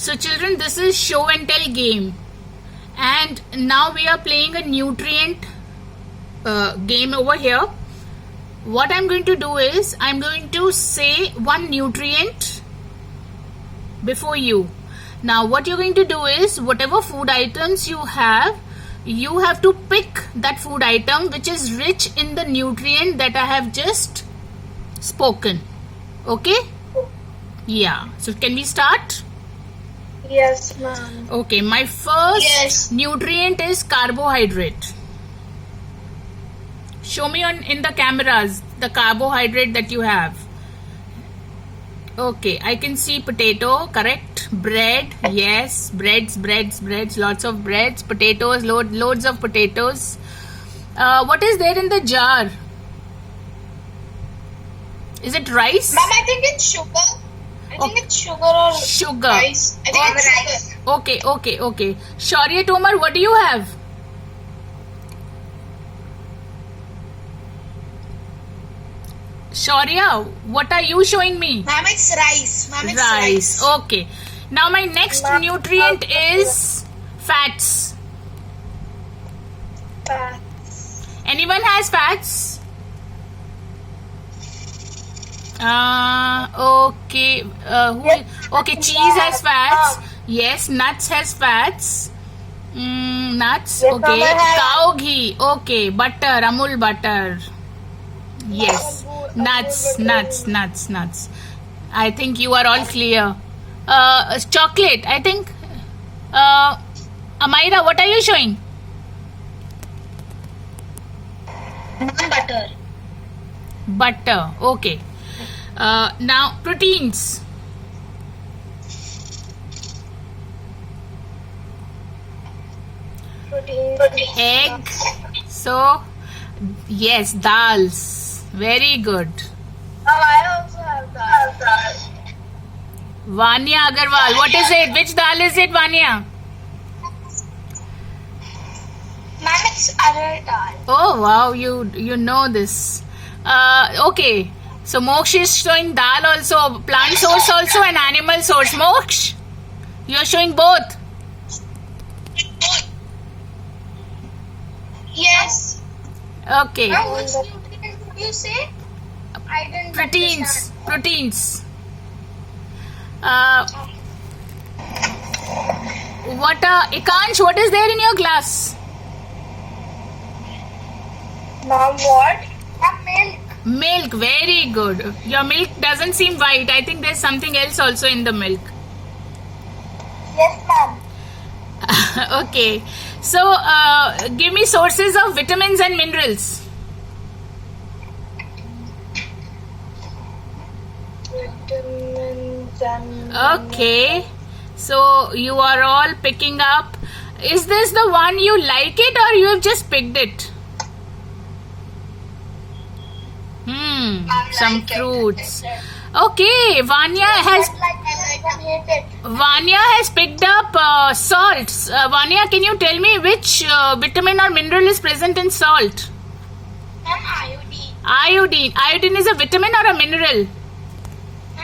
So children, this is show and tell game, and now we are playing a nutrient game over here. What I'm going to do is I'm going to say one nutrient before you. Now what you're going to do is whatever food items you have to pick that food item which is rich in the nutrient that I have just spoken. Okay? Yeah. So can we start? Yes, ma'am. Okay, my first nutrient is carbohydrate. Show me in the cameras the carbohydrate that you have. Okay, I can see potato, correct. Bread, yes. Breads, lots of breads. Potatoes, loads of potatoes. What is there in the jar? Is it rice? Ma'am, I think it's sugar. I think it's sugar or Sugar. rice. I think it's rice. Okay. Shaurya Tomar, what do you have? Shaurya, what are you showing me? Ma'am, it's rice. Ma'am, it's Rice. Okay. Now my next Ma'am, nutrient is fats. Anyone has fats? Okay. Okay, cheese has fats. Yes, nuts has fats. Nuts. Yes, Okay. Mama, Cow ghee. Okay. Butter. Amul butter. Yes. Nuts. I think you are all clear. Chocolate. I think. Amira, what are you showing? butter. Butter. Okay. Now proteins. Protein. Egg. So yes, dals. Very good. I also have that. Vanya Agarwal. What is it? Which dal is it, Vanya? Ma'am, it's arhar dal. Oh wow, you know this. Okay. So Moksh is showing dal also, plant source also, and animal source. Moksh, you are showing both. Yes. Okay. Ma'am, which nutrient did you say? I didn't Proteins. Ikansh, what is there in your glass? Ma'am, what? Ma'am, milk. Milk. Very good. Your milk doesn't seem white. I think there's something else also in the milk. Yes, ma'am. Okay. So give me sources of vitamins and minerals. Vitamins and Okay. So you are all picking up. Is this the one you like it or you have just picked it? Some like it. fruits. Okay, Vanya has picked up salts. Vanya, can you tell me which vitamin or mineral is present in salt? Ma'am, iodine. Iodine. Iodine is a vitamin or a mineral?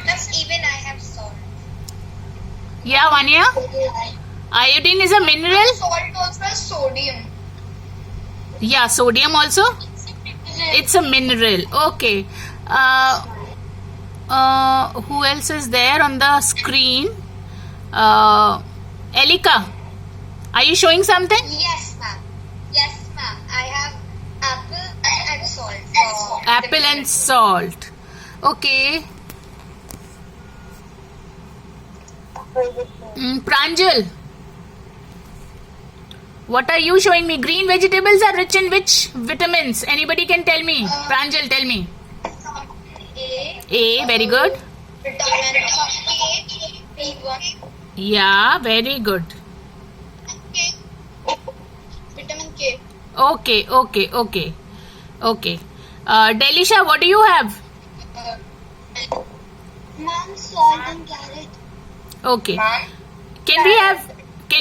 That's even I have salt. Yeah, Vanya. Iodine is a mineral. Salt also has sodium. Yeah, sodium also. It's a mineral. Okay. Who else is there on the screen? Elika, are you showing something? Yes, ma'am. I have apple and salt. Apple and salt. Okay. Pranjal, what are you showing me? Green vegetables are rich in which vitamins? Anybody can tell me? Pranjal, tell me. A, very good. Vitamin B1. Yeah, very good. Vitamin K. Okay. Delisha, what do you have? Ma'am, salt and carrot. Okay. Can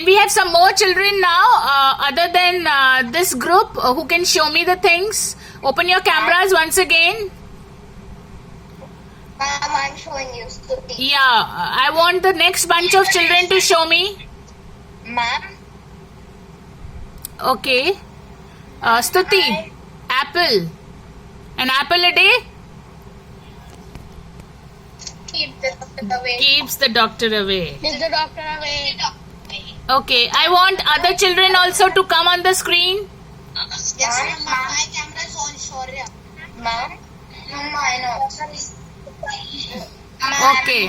we have some more children now other than this group who can show me the things? Open your cameras once again. Ma'am, I'm showing you. Stuti. Yeah, I want the next bunch of children to show me. Ma'am. Okay. Stuti, apple. An apple a day Keep the doctor away. keeps the doctor away. Keep the doctor away. Okay, I want other children also to come on the screen. Yes, ma'am. My camera is on. Sorry. Ma'am. Ma'am, I know. Okay.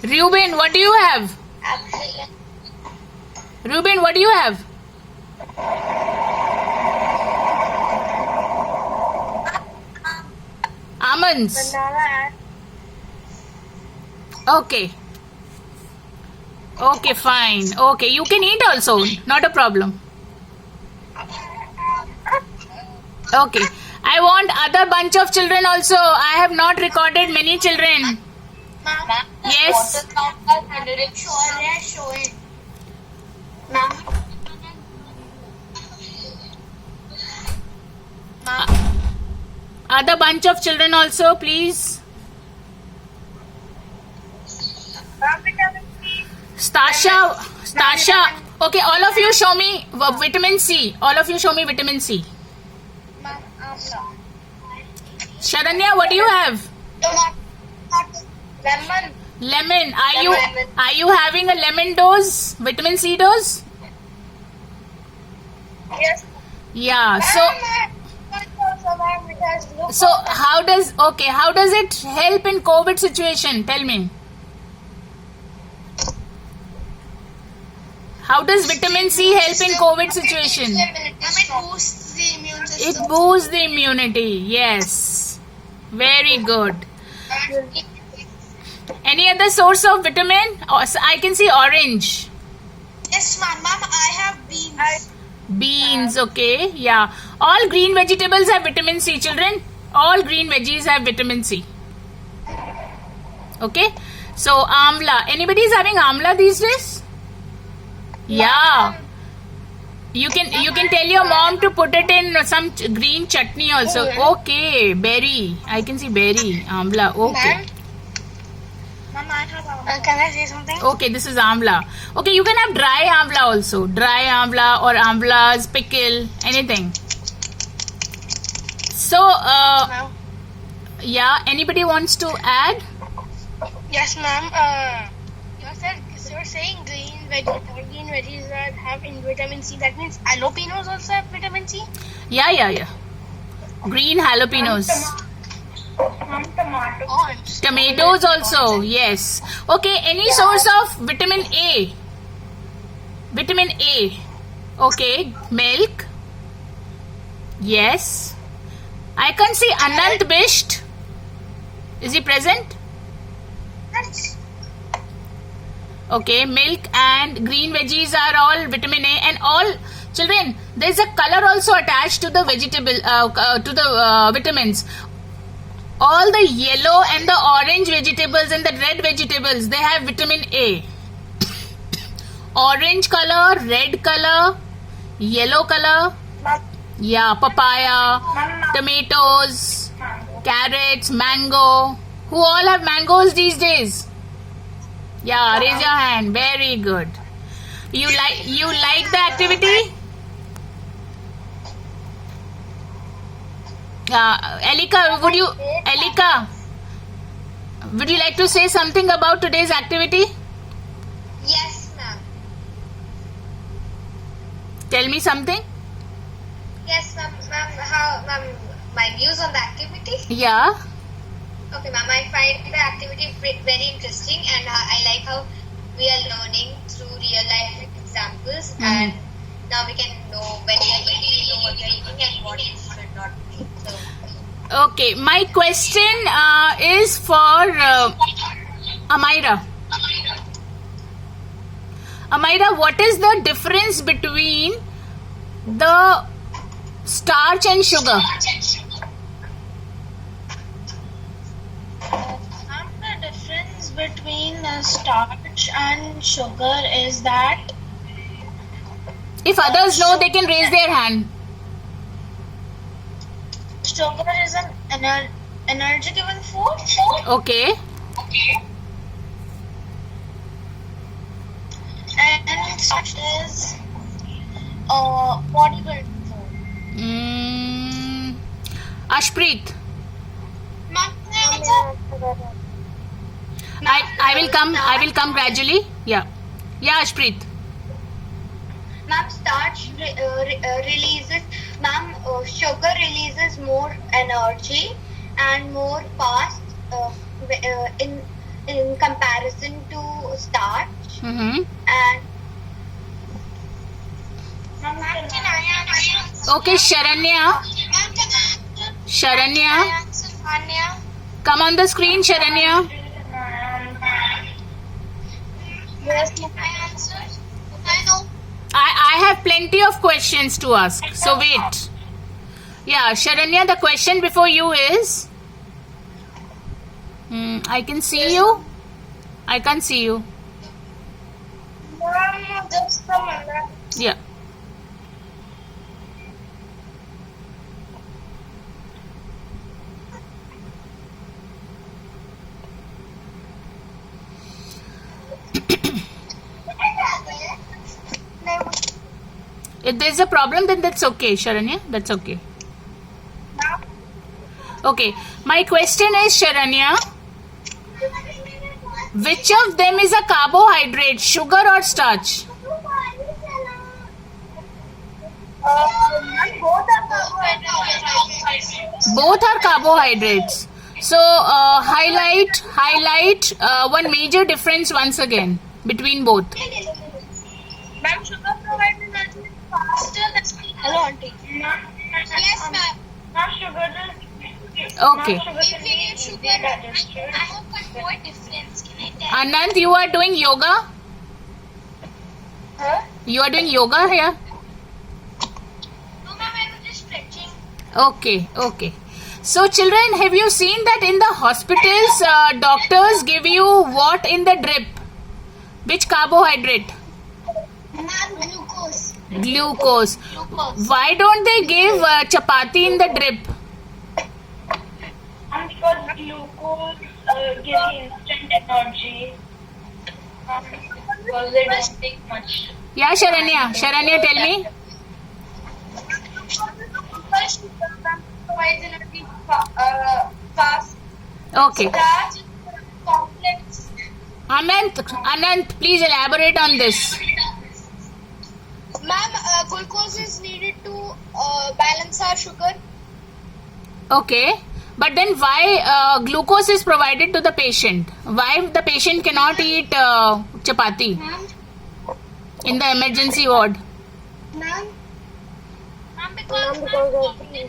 Ruben, what do you have? Ruben, what do you have? Almonds. Okay. Okay, fine. Okay, you can eat also. Not a problem. Okay. I want other bunch of children also. I have not recorded many children. Ma'am. Yes. Show it. Ma'am. Other bunch of children also, please. Stasha. Okay, all of you show me vitamin C. All of you show me vitamin C. Ma'am, Sharanya, what do you have? lemon. Lemon. Are you having a lemon dose? Vitamin C dose? Yes. Yeah. So how does it help in COVID situation? Tell me. How does vitamin C help in COVID situation? It boosts the immune system. It boosts the immunity. Yes. Very good. Any other source of vitamin? I can see orange. Yes, ma'am. Ma'am, I have beans. Beans, okay. Yeah. All green vegetables have vitamin C, children. All green veggies have vitamin C. Okay. So, amla. Anybody is having amla these days? Yeah. You can tell your mom to put it in some green chutney also. Okay. Berry. I can see berry. Amla. Okay. Ma'am, I have can I say something? Okay, this is amla. Okay, you can have dry amla also. Dry amla or amla's pickle, anything. So, Ma'am. yeah, anybody wants to add? Yes, ma'am. You're saying green veggies that have in vitamin C. That means jalapenos also have vitamin C. Yeah. Green jalapenos. Tomato. Orange. Tomatoes also, yes. Okay, any source of vitamin A? Vitamin A. Okay, milk. Yes. I can see Anand Bisht. Is he present? Okay, milk and green veggies are all vitamin A, and all children. There is a color also attached to the vitamins. All the yellow and the orange vegetables and the red vegetables, they have vitamin A. Orange color, red color, yellow color. Yeah, papaya, tomatoes, carrots, mango. Who all have mangoes these days? Yeah, raise your hand. Very good. You like the activity? Elika, would you like to say something about today's activity? Yes, ma'am. Tell me something. Yes, ma'am. Ma'am, my views on the activity? Yeah. Okay, ma'am. I find the activity very interesting, and I like how we are learning through real life examples, and now we can know when we are eating, we know what we are eating and what we should not eat. So, Okay, my question is for Amira. Amira, what is the difference between the starch and sugar? the difference between starch and sugar is that If others know, they can raise their hand. sugar is an energy given food. Okay. And such as bodybuilding food. Ashpreet, Ma'am, I will come gradually. Yeah, Ashpreet. Ma'am, starch releases. Ma'am, sugar releases more energy and more fast in comparison to starch. Mm-hmm. And ma'am, can I answer? Okay, Sharanya. Ma'am, can I answer? Sharanya, answer Anya? come on the screen, Sharanya. Yes, can I answer? I know. I have plenty of questions to ask. So wait. Yeah, Sharanya, the question before you is. I can see you. I can't see you. Ma'am, just a minute. Yeah. If there's a problem, then that's okay, Sharanya. That's okay. Okay. My question is, Sharanya, which of them is a carbohydrate, sugar or starch? Both are carbohydrates. So highlight one major difference once again between both. Ma'am, sugar provides energy faster than. Hello, auntie. Yes, ma'am. Ma'am, sugar is. Okay. If we get sugar, I have one more difference. Can I tell? Anand, you are doing yoga? Huh? You are doing yoga here? No, ma'am, I was just stretching. Okay. So children, have you seen that in the hospitals, doctors give you what in the drip? Which carbohydrate? Ma'am, glucose. Glucose. Glucose. Why don't they give chapati in the drip? Because glucose gives instant energy. Because they don't take much. Yeah, Sharanya, tell me. Provides energy fast. Okay. Starch is complex. Anant, please elaborate on this. Ma'am, glucose is needed to balance our sugar. Okay. But then why glucose is provided to the patient? Why the patient cannot eat chapati Ma'am, in the emergency ward? ma'am, because often,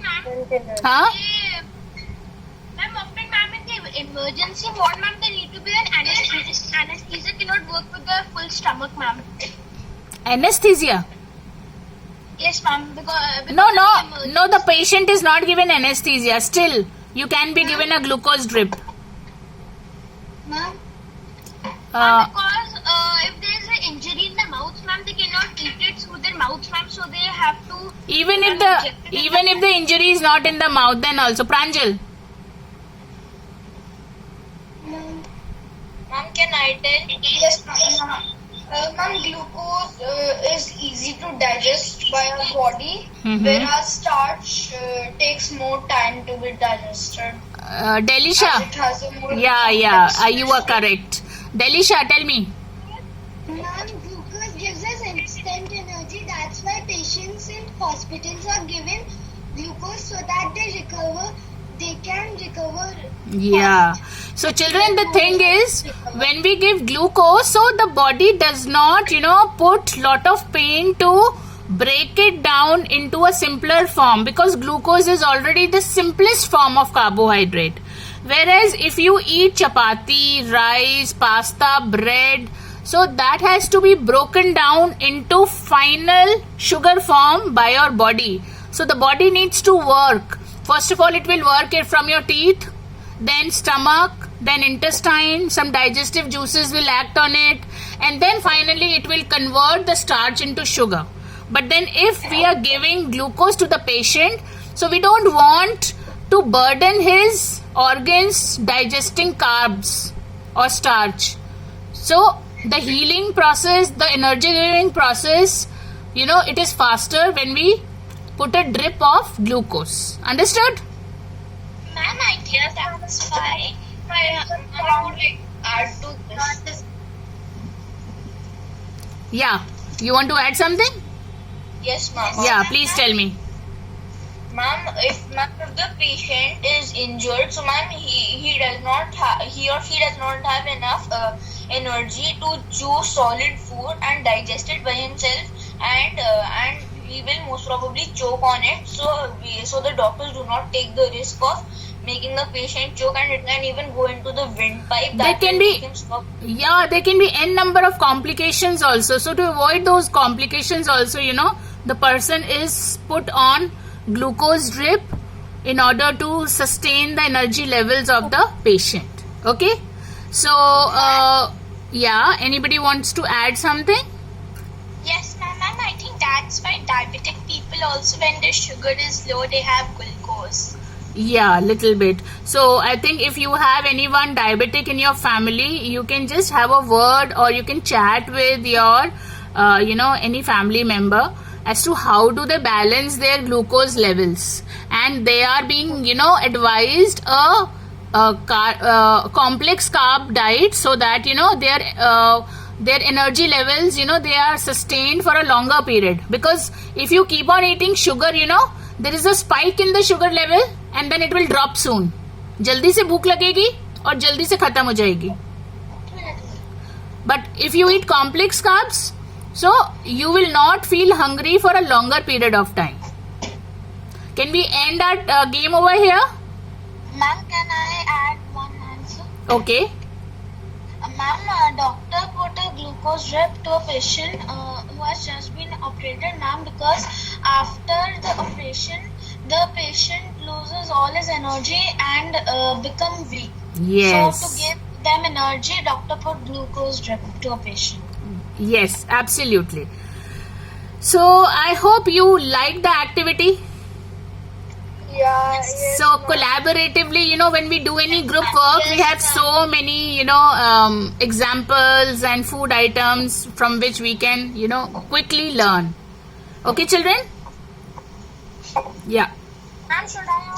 Huh? ma'am, often, ma'am, in the emergency ward, ma'am, there need to be an anesthesia. Anesthesia cannot work with the full stomach, ma'am. Anesthesia? Yes, ma'am, because No, the patient is not given anesthesia. Still, you can be given a glucose drip. Ma'am, Uh, because if there is an injury in the mouth, ma'am, they cannot eat it through their mouth, ma'am, so they have to. even if the injury is not in the mouth, then also Pranjal. Ma'am, can I tell? Yes, ma'am. Ma'am, glucose is easy to digest by our body, Mhm. whereas starch takes more time to be digested. Delisha. It has a more Yeah. You are correct. Delisha, tell me. Ma'am, glucose gives us instant energy. That's why patients in hospitals are given glucose so that they can recover. Yeah. So children, the thing is, when we give glucose, so the body does not, put lot of pain to break it down into a simpler form, because glucose is already the simplest form of carbohydrate. Whereas if you eat chapati, rice, pasta, bread, so that has to be broken down into final sugar form by your body. So the body needs to work. First of all, it will work it from your teeth, then stomach, then intestine, some digestive juices will act on it, and then finally it will convert the starch into sugar. But then if we are giving glucose to the patient, so we don't want to burden his organs digesting carbs or starch. So the healing process, the energy giving process, it is faster when we put a drip of glucose. Understood? Ma'am, I guess that's why my mom would add to this. Yeah. You want to add something? Yes, ma'am. Yeah, please tell me. Ma'am, if the patient is injured, so ma'am, he or she does not have enough energy to chew solid food and digest it by himself, and he will most probably choke on it. So the doctors do not take the risk of making the patient choke, and it can even go into the windpipe. There can be n number of complications also. So to avoid those complications also, the person is put on glucose drip in order to sustain the energy levels of the patient. Okay. So anybody wants to add something? Yes, ma'am. I think that's why diabetic people also, when their sugar is low, they have glucose. Yeah, little bit. So I think if you have anyone diabetic in your family, you can just have a word, or you can chat with your any family member as to how do they balance their glucose levels, and they are being advised a complex carb diet, so that their energy levels they are sustained for a longer period. Because if you keep on eating sugar, there is a spike in the sugar level and then it will drop soon. जल्दी से भूख लगेगी और जल्दी से खत्म हो जाएगी. But if you eat complex carbs, so you will not feel hungry for a longer period of time. Can we end our game over here? Ma'am, can I add one answer? Okay. Ma'am, doctor put a glucose drip to a patient who has just been operated, ma'am, because after the operation, the patient loses all his energy and become weak. Yes. So to give them energy, doctor put glucose drip to a patient. Yes, absolutely. So I hope you liked the activity. Yeah. Yes, So collaboratively, when we do any group work, we have so many, examples and food items from which we can, quickly learn. Okay, children? Yeah. Ma'am, should I